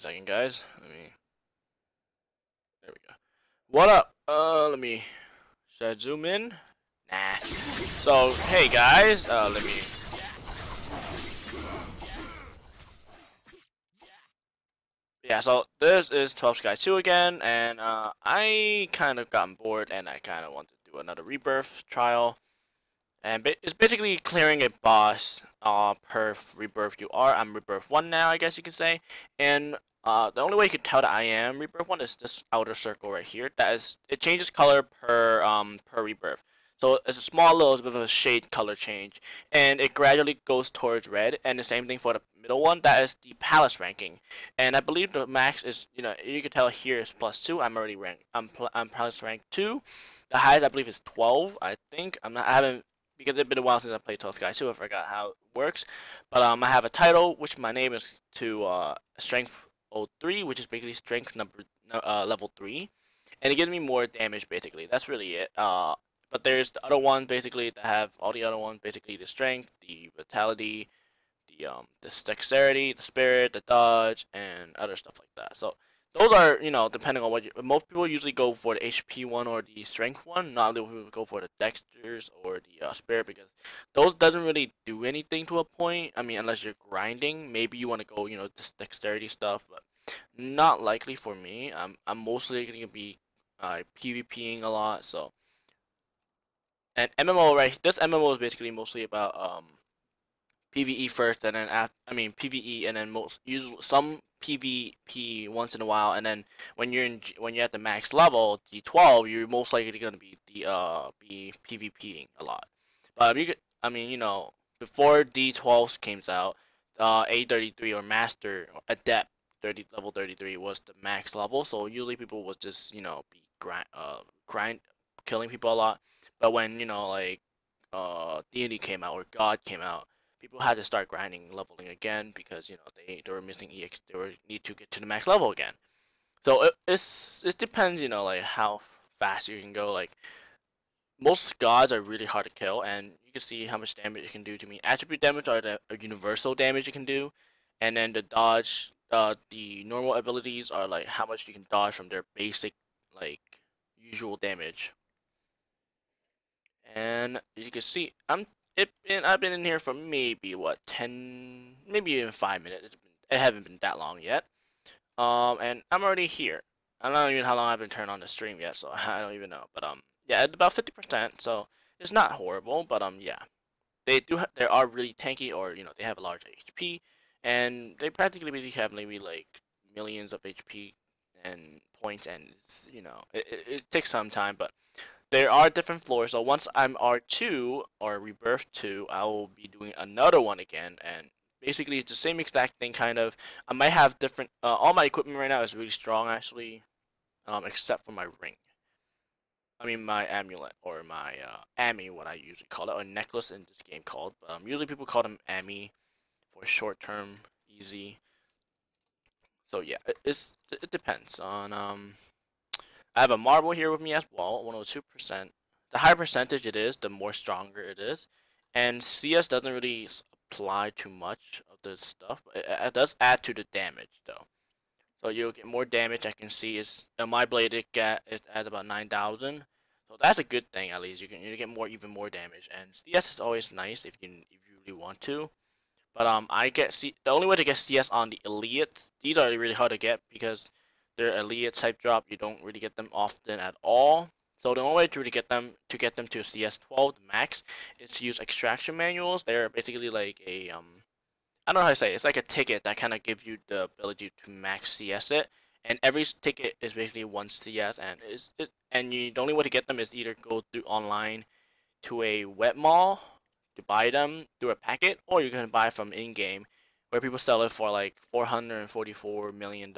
a second, guys. There we go. What up? Should I zoom in? Nah. So, hey guys, yeah, so this is 12 Sky 2 again, and I kind of gotten bored and I kind of want to do another rebirth trial. And it's basically clearing a boss per rebirth you are. I'm rebirth 1 now, I guess you could say. And the only way you could tell that I am rebirth 1 is this outer circle right here. It changes color per rebirth. So it's a small little bit of a shade color change, and it gradually goes towards red. And the same thing for the middle one. That is the palace ranking, and I believe the max is, you can tell here is +2. I'm already ranked. I'm palace rank 2. The highest I believe is 12. I think I haven't, because it's been a while since I played 12 Sky 2. I forgot how it works. But I have a title, which my name is to Strength 03, which is basically Strength level 3. And it gives me more damage, basically. That's really it. But there's the other ones, basically, that have all the other ones, basically the Strength, the Vitality, the Dexterity, the Spirit, the Dodge, and other stuff like that. So those are, depending on most people usually go for the HP one or the Strength one. Not other people go for the Dexters or the Spirit, because those doesn't really do anything to a point. I mean, unless you're grinding, maybe you want to go, this Dexterity stuff, but not likely for me. I'm mostly gonna be PvPing a lot. So, and MMO, right? This MMO is basically mostly about PVE first, and then PVE, and then most usually some PvP once in a while, and then when you're at the max level D12, you're most likely gonna be PvPing a lot. But you could, before D12s came out, A33 or Master or Adept level 33 was the max level. So usually people was just be grind killing people a lot. But when deity came out or God came out, people had to start grinding, leveling again, because they were missing EX. Need to get to the max level again. So it depends, like how fast you can go. Like most gods are really hard to kill, and you can see how much damage it can do to me. Attribute damage are the universal damage it can do, and then the dodge, the normal abilities are like how much you can dodge from their basic like usual damage. And you can see I've been in here for maybe what 10, maybe even 5 minutes. It haven't been that long yet. And I'm already here. I don't even know how long I've been turned on the stream yet, so I don't even know. But yeah, at about 50%, so it's not horrible. But yeah, they are really tanky, or they have a large HP, and they practically really have maybe like millions of HP and points, and it takes some time, but there are different floors. So once I'm R2 or Rebirth 2, I will be doing another one again, and basically it's the same exact thing, kind of. I might have different. All my equipment right now is really strong, actually, except for my ring. I mean my amulet, or my Ami, what I usually call it, or necklace in this game called. But usually people call them Ami for short term, easy. So yeah, it depends on I have a marble here with me as well, 102%. The higher percentage it is, the more stronger it is. And CS doesn't really apply too much of this stuff, but it does add to the damage though. So you'll get more damage. I can see is my blade it adds about 9,000. So that's a good thing, at least. You get even more damage. And CS is always nice if you really want to. But the only way to get CS on the elites, these are really hard to get because they're elite type drop. You don't really get them often at all. So the only way to really get them to CS 12 max is to use extraction manuals. They're basically like a I don't know how to say it. It's like a ticket that kind of gives you the ability to max CS it. And every ticket is basically one CS, the only way to get them is either go through online to a web mall to buy them through a packet, or you can buy from in-game, where people sell it for like $444 million,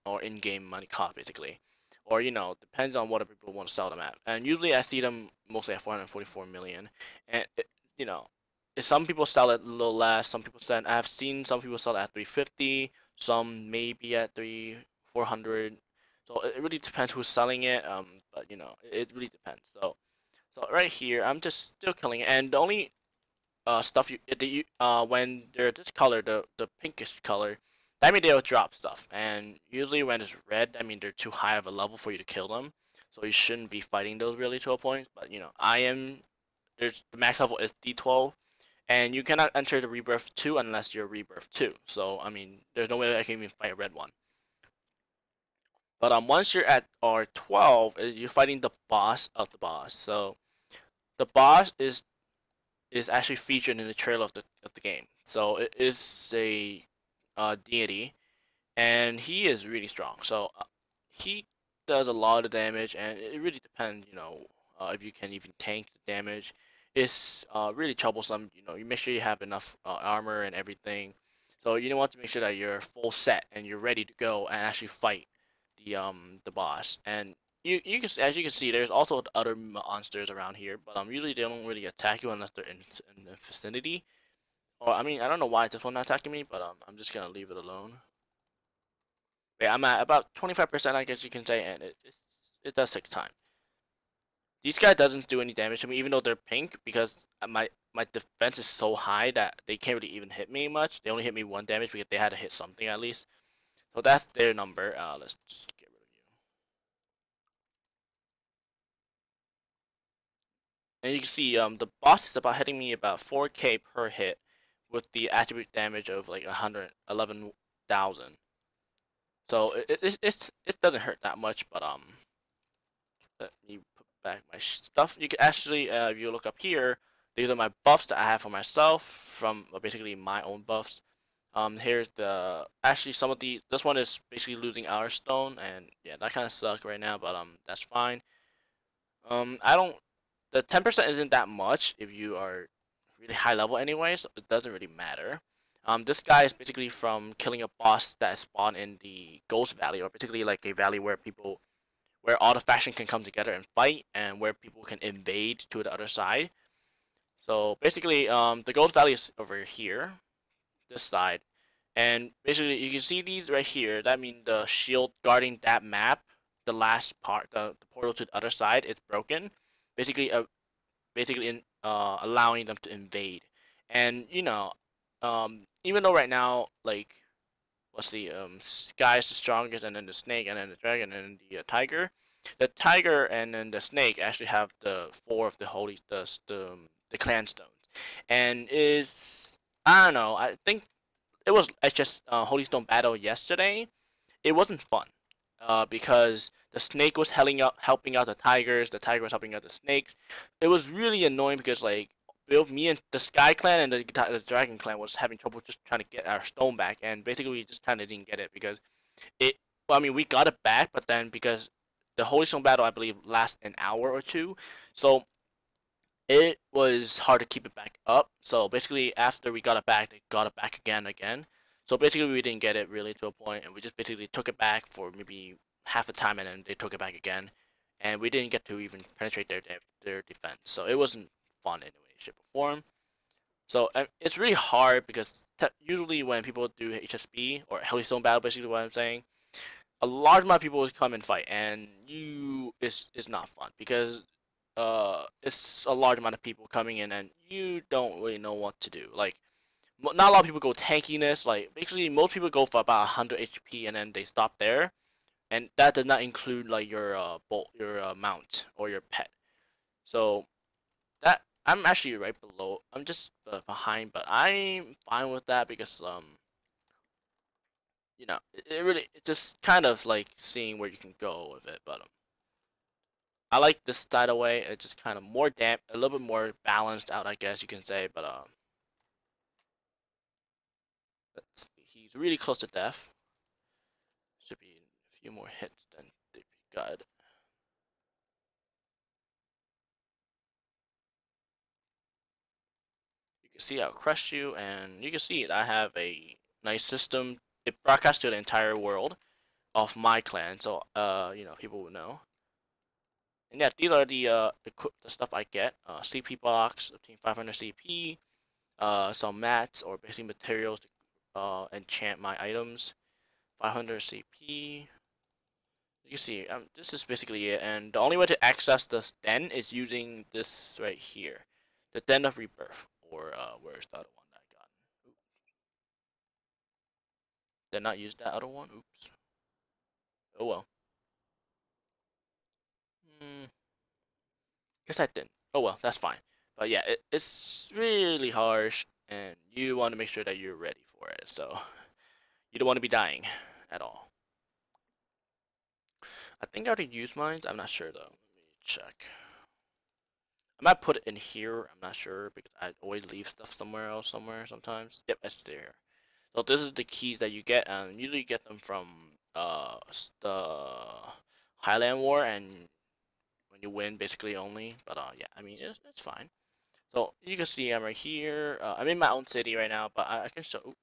or in-game money cost, basically. Or depends on what people want to sell them at. And usually I see them mostly at 444 million. And you know, some people sell it a little less. Some people sell. I've seen some people sell it at 350. Some maybe at 400. So it really depends who's selling it. But it really depends. So right here, I'm just still killing it, and the only stuff when they're this color, the pinkish color, that means they'll drop stuff. And usually when it's red, that means they're too high of a level for you to kill them. So you shouldn't be fighting those really to a point. But I am. There's the max level is D12, and you cannot enter the rebirth 2 unless you're rebirth 2. So I mean, there's no way I can even fight a red one. But once you're at R12, you're fighting the boss of the boss. So the boss is actually featured in the trailer of the game. So it is a deity, and he is really strong. So he does a lot of damage, and it really depends, if you can even tank the damage. It's really troublesome. You make sure you have enough armor and everything. So you want to make sure that you're full set and you're ready to go and actually fight the boss. And you can, as you can see, there's also other monsters around here, but usually they don't really attack you unless they're in the vicinity. Or I mean, I don't know why this one not attacking me, but I'm just gonna leave it alone. Yeah, I'm at about 25%, I guess you can say, and it does take time. These guys doesn't do any damage to me, even though they're pink, because my defense is so high that they can't really even hit me much. They only hit me 1 damage because they had to hit something at least. So that's their number. Let's just get rid of you. And you can see the boss is about hitting me about 4K per hit, with the attribute damage of like 111,000. So it doesn't hurt that much, but let me put back my stuff. You can actually, if you look up here, these are my buffs that I have for myself from basically my own buffs. Here's the actually some of this one is basically losing our stone, and yeah, that kind of sucks right now, but that's fine. I don't. The 10% isn't that much if you are really high level anyway, so it doesn't really matter. This guy is basically from killing a boss that spawned in the Ghost Valley, or particularly like a valley where all the faction can come together and fight, and where people can invade to the other side. So basically, the Ghost Valley is over here, this side, and basically you can see these right here. That means the shield guarding that map, the last part, the portal to the other side, is broken. Basically, allowing them to invade. And even though right now, like, what's the sky is the strongest, and then the snake, and then the dragon, and then the tiger. The tiger and then the snake actually have the four of the holy the clan stones, and is I don't know. I think it was just holy stone battle yesterday. It wasn't fun, because the snake was helping out the tiger was helping out the snakes. It was really annoying because like both me and the Sky Clan and the Dragon Clan was having trouble just trying to get our stone back, and basically we just kind of didn't get it because it. Well, I mean, we got it back, but then because the Holy Stone battle, I believe, lasts an hour or two, so it was hard to keep it back up. So basically, after we got it back, they got it back again. So basically, we didn't get it really to a point, and we just basically took it back for maybe half the time, and then they took it back again, and we didn't get to even penetrate their defense. So it wasn't fun in any way, shape, or form. So it's really hard because usually when people do HSB or Holy Stone battle, basically what I'm saying, a large amount of people will come and fight, and it's not fun because it's a large amount of people coming in, and you don't really know what to do. Like, not a lot of people go tankiness. Like, basically, most people go for about 100 HP, and then they stop there, and that does not include like your mount or your pet. So that I'm actually right below. I'm just behind, but I'm fine with that because it really it's just kind of like seeing where you can go with it. But I like this side away. It's just kind of more a little bit more balanced out, I guess you can say. But he's really close to death. Should be a few more hits, then they'd be good. You can see I'll crush you, and you can see it. I have a nice system. It broadcasts to the entire world of my clan, so people will know. And yeah, these are the stuff I get. CP box, obtain 500 CP, some mats or basically materials to enchant my items. 500 CP. You can see, this is basically it. And the only way to access this den is using this right here, the Den of Rebirth, or where's the other one that I got? Did not use that other one. Oops. Oh well. Hmm. Guess I didn't. Oh well, that's fine. But yeah, it's really harsh, and you want to make sure that you're ready for it. So you don't want to be dying at all. I think I already used mine. I'm not sure though. Let me check. I might put it in here. I'm not sure because I always leave stuff somewhere else, somewhere sometimes. Yep, it's there. So this is the keys that you get. Usually you get them from the Highland War, and when you win, basically only. But yeah, I mean it's fine. So you can see I'm right here. I'm in my own city right now, but I can show.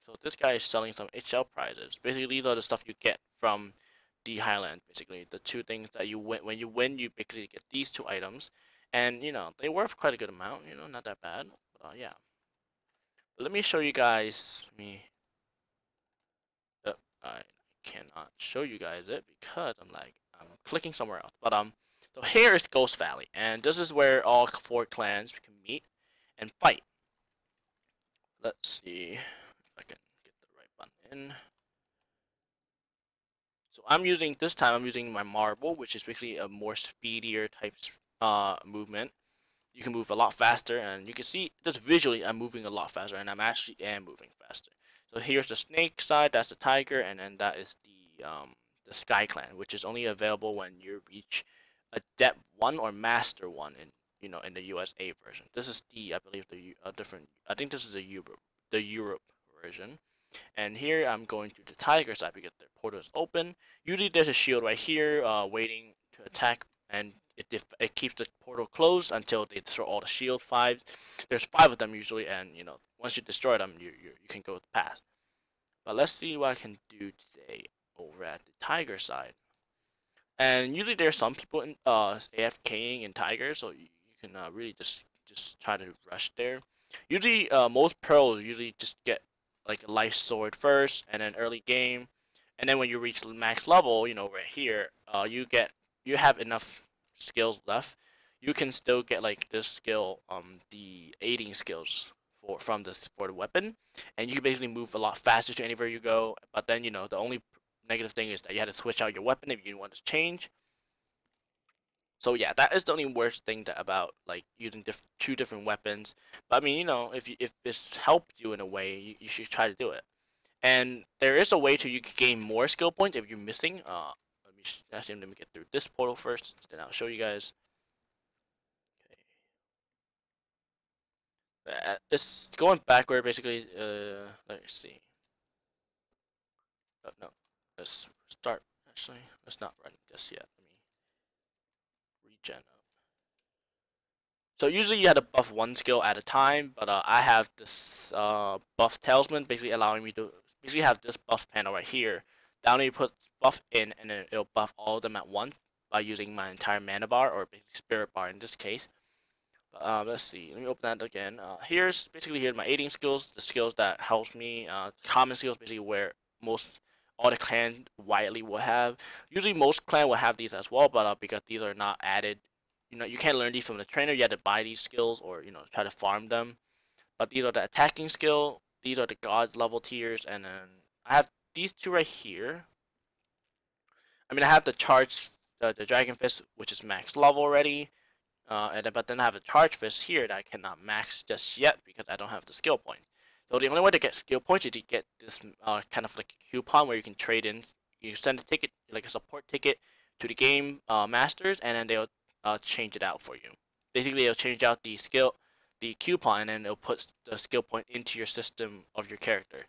So this guy is selling some HL prizes. Basically, these are the stuff you get from the Highland. Basically, the two things that you win. When you win, you basically get these two items, and they worth quite a good amount. Not that bad. But yeah. But let me show you guys me. I cannot show you guys it because I'm clicking somewhere else. But so here is Ghost Valley, and this is where all four clans can meet and fight. Let's see if I can get the right button in. So this time I'm using my marble, which is basically a more speedier type movement. You can move a lot faster, and you can see just visually I'm moving a lot faster, and I'm actually moving faster. So here's the snake side, that's the tiger, and then that is the sky clan, which is only available when you reach a depth 1 or master 1 in the USA version. This is I believe the different. I think this is the Europe version. And here I'm going to the tiger side because the portal is open. Usually there's a shield right here waiting to attack, and it keeps the portal closed until they destroy all the shield fives. There's 5 of them usually, and once you destroy them, you can go past. But let's see what I can do today over at the tiger side. And usually there's some people in AFKing in tiger, so you can really just try to rush there. Usually, most pearls usually just get like a life sword first, and then early game, and then when you reach max level, right here, you have enough skills left. You can still get like this skill, the aiding skills for the weapon, and you can basically move a lot faster to anywhere you go. But then the only negative thing is that you had to switch out your weapon if you want to change. So yeah, that is the only worst thing about like using two different weapons. But I mean, if this helped you in a way, you should try to do it. And there is a way to you can gain more skill points if you're missing. Let me get through this portal first, then I'll show you guys. Okay. It's going backward basically. Let's see. Oh, no, let's start. Actually, let's not run just yet. Let me regen up. So usually you had to buff one skill at a time, but I have this buff talisman, basically allowing me to basically have this buff panel right here. Down you put buff in, and then it'll buff all of them at once by using my entire mana bar, or basically spirit bar in this case. But, let's see. Let me open that again. Here's my aiding skills, the skills that helps me. Common skills, basically where most all the clan widely will have. Usually most clan will have these as well, but because these are not added, you can't learn these from the trainer. You have to buy these skills or try to farm them. But these are the attacking skill. These are the god level tiers, and then I have these two right here. I mean, I have the charge, the dragon fist, which is max level already. But then I have a charge fist here that I cannot max just yet because I don't have the skill point. So the only way to get skill points is to get this kind of like a coupon where you can trade in. You send a ticket, like a support ticket, to the game masters, and then they'll change it out for you. Basically, they'll change out the coupon, and then they'll put the skill point into your system of your character.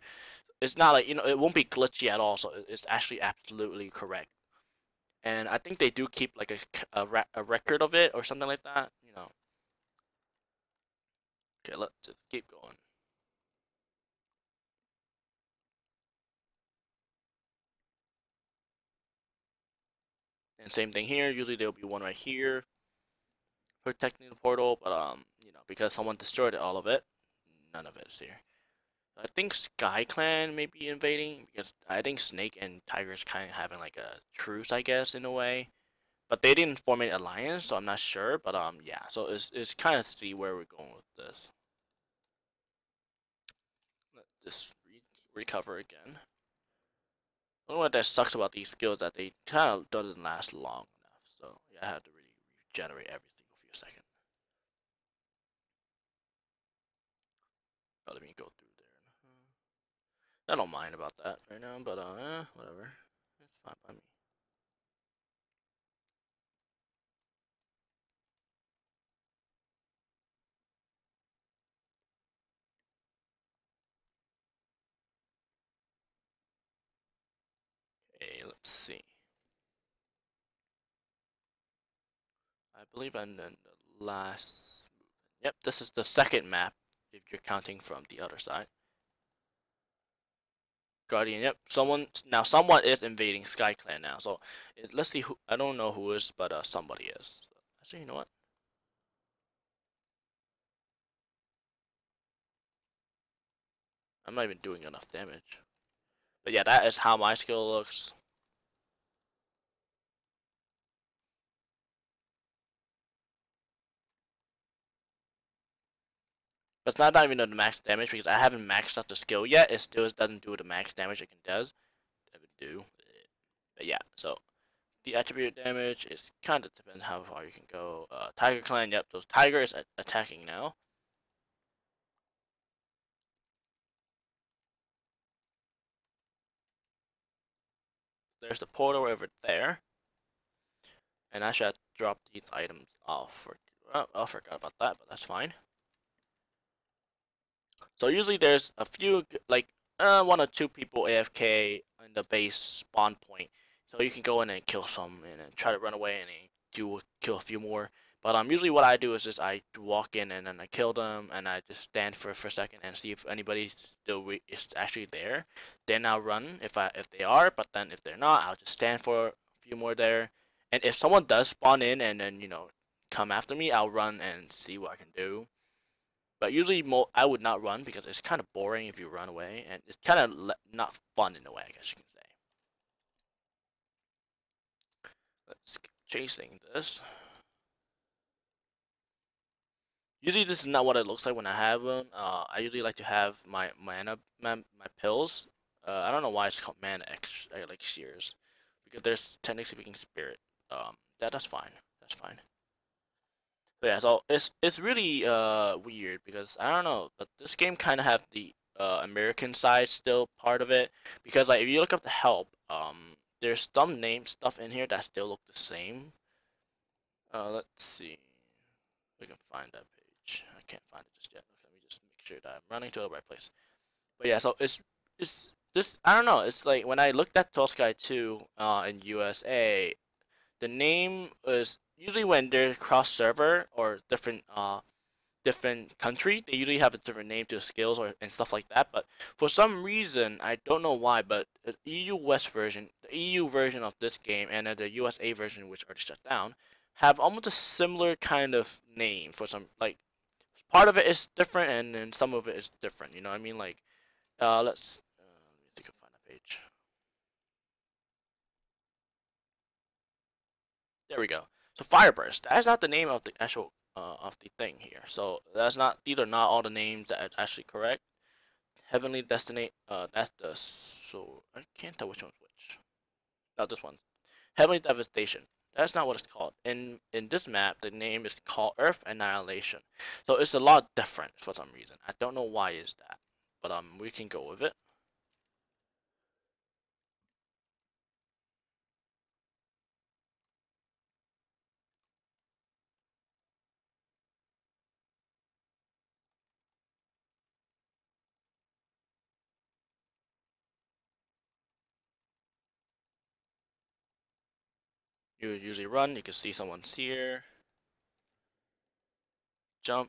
It's not like it won't be glitchy at all. So it's actually absolutely correct. And I think they do keep like a record of it or something like that. Okay, let's just keep going. And same thing here. Usually there'll be one right here protecting the portal, but because someone destroyed all of it, none of it is here. I think Sky Clan may be invading because I think Snake and Tiger's kind of having like a truce, I guess, in a way. But they didn't form an alliance, so I'm not sure. But yeah. So it's kind of see where we're going with this. Let's just recover again. The only one that sucks about these skills that they kind of doesn't last long enough. So yeah, I have to really regenerate every single few seconds. Oh, let me go through there. I don't mind about that right now, but whatever. It's fine by me. Okay, let's see. I believe I'm in the last. Yep, this is the second map if you're counting from the other side. Guardian. Yep, someone is invading Sky Clan now. So let's see who. I don't know who is, but somebody is. Actually, you know what? I'm not even doing enough damage. But yeah, that is how my skill looks. It's not even the max damage because I haven't maxed out the skill yet. It still doesn't do the max damage it does. It would do. But yeah, so the attribute damage is kind of depends how far you can go. Tiger Clan, yep, those tigers attacking now. There's the portal over there. And I should drop these items off for. Oh, I forgot about that, but that's fine. So usually there's a few like one or two people AFK in the base spawn point, so you can go in and kill some and then try to run away and do kill a few more. But usually what I do is just I walk in and then I kill them and I just stand for a second and see if anybody still is actually there. Then I'll run if they are, but then if they're not, I'll just stand for a few more there. And if someone does spawn in and then come after me, I'll run and see what I can do. But usually, I would not run because it's kind of boring if you run away, and it's kind of not fun in a way, I guess you can say. Let's keep chasing this. Usually, this is not what it looks like when I have them. I usually like to have my pills. I don't know why it's called mana elixirs, because there's technically speaking spirit. That's fine. That's fine. But yeah, so it's really weird because I don't know, but this game kind of have the American side still part of it because like if you look up the help, there's some name stuff in here that still look the same. Let's see, we can find that page. I can't find it just yet. Okay, let me just make sure that I'm running to the right place. But yeah, so it's this I don't know. It's like when I looked at Tall Sky 2 in USA, the name is usually when they're cross server or different country, they usually have a different name to the skills or and stuff like that. But for some reason, I don't know why, but the EU West version, the EU version of this game, and the USA version, which already shut down, have almost a similar kind of name. For some like part of it is different, and then some of it is different. You know what I mean? Like let's let me see if I can find a page. There we go. So Fireburst, that's not the name of the actual of the thing here. So that's not these are not all the names that are actually correct. Heavenly Destiny, that's the so I can't tell which one's which. No, this one. Heavenly Devastation. That's not what it's called. In this map, the name is called Earth Annihilation. So it's a lot different for some reason. I don't know why is that, but we can go with it. You usually run. You can see someone's here. Jump.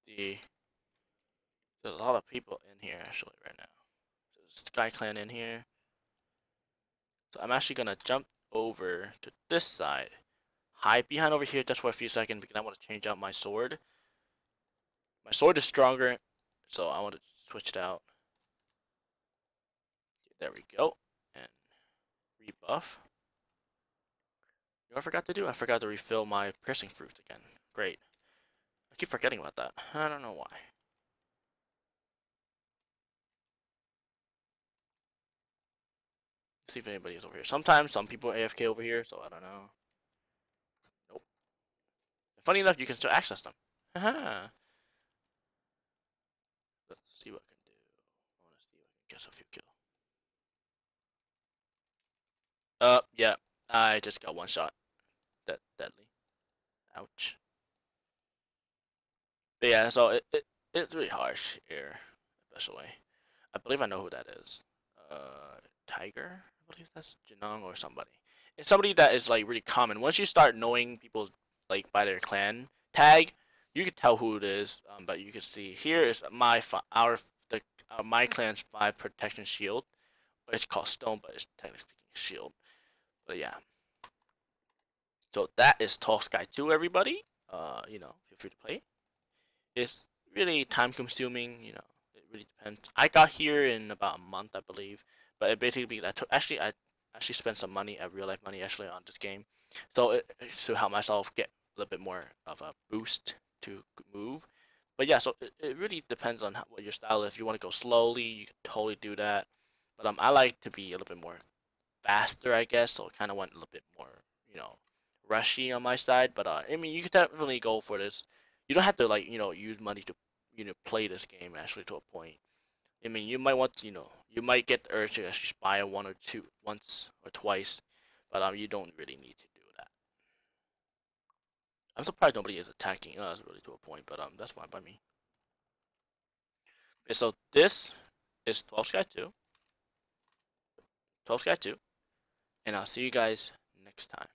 See, there's a lot of people in here actually right now. There's Sky Clan in here. So I'm actually gonna jump over to this side. Hide behind over here just for a few seconds because I want to change out my sword. My sword is stronger, so I want to switch it out. Okay, there we go. And rebuff. You know what I forgot to do? I forgot to refill my piercing fruits again. Great. I keep forgetting about that. I don't know why. Let's see if anybody is over here. Sometimes some people are AFK over here, so I don't know. Nope. And funny enough, you can still access them. Haha. Let's see what I can do. I want to see if I can get a few kills. Yeah. I just got one shot. Deadly. Ouch. But yeah, so it's really harsh here, especially. I believe I know who that is. Tiger? I believe that's Janong or somebody. It's somebody that is like really common. Once you start knowing people's like by their clan tag, you can tell who it is. But you can see here is my clan's 5 protection shield. It's called stone, but it's technically speaking shield. But yeah. So that is Tall Sky 2, everybody. Feel free to play. It's really time consuming, it really depends. I got here in about a month, I believe, but it basically I actually spent some money, real life money actually on this game, so to help myself get a little bit more of a boost to move. But yeah, so it really depends on what your style is. If you want to go slowly, you can totally do that. But I like to be a little bit more faster, I guess, so I kind of want a little bit more, you know, rushy on my side. But I mean, you could definitely go for this. You don't have to like use money to play this game actually to a point. I mean, you might want to, you might get the urge to actually buy once or twice, but you don't really need to do that. I'm surprised nobody is attacking us really to a point, but that's fine by me. Okay, so this is 12 Sky 2, 12 Sky 2, and I'll see you guys next time.